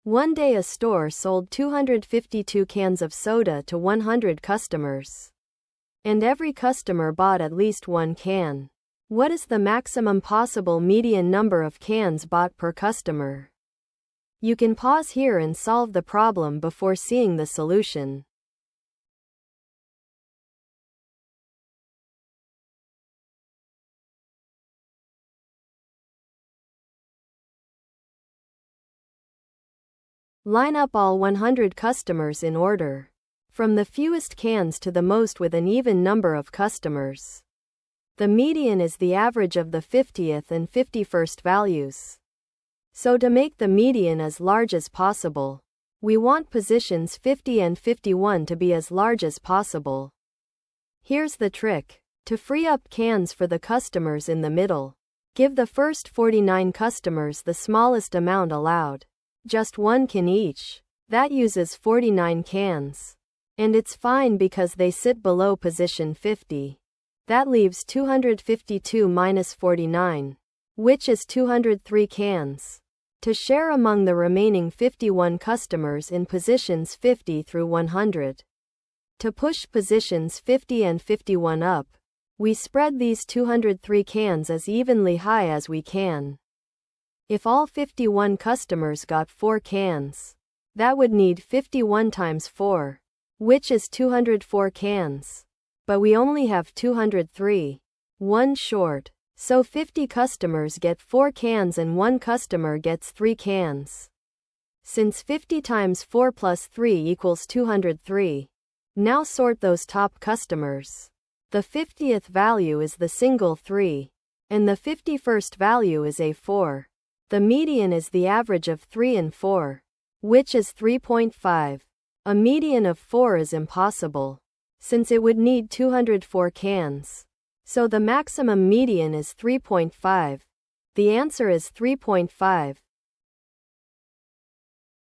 One day a store sold 252 cans of soda to 100 customers. And every customer bought at least one can. What is the maximum possible median number of cans bought per customer? You can pause here and solve the problem before seeing the solution. Line up all 100 customers in order, from the fewest cans to the most with an even number of customers. The median is the average of the 50th and 51st values. So to make the median as large as possible, we want positions 50 and 51 to be as large as possible. Here's the trick. To free up cans for the customers in the middle, give the first 49 customers the smallest amount allowed. Just one can each. That uses 49 cans. And it's fine because they sit below position 50. That leaves 252 minus 49, which is 203 cans, to share among the remaining 51 customers in positions 50 through 100. To push positions 50 and 51 up, we spread these 203 cans as evenly high as we can. If all 51 customers got 4 cans, that would need 51 times 4, which is 204 cans. But we only have 203. One short. So 50 customers get 4 cans and 1 customer gets 3 cans. Since 50 times 4 plus 3 equals 203. Now sort those top customers. The 50th value is the single 3. And the 51st value is a 4. The median is the average of 3 and 4, which is 3.5. A median of 4 is impossible, since it would need 204 cans. So the maximum median is 3.5. The answer is 3.5.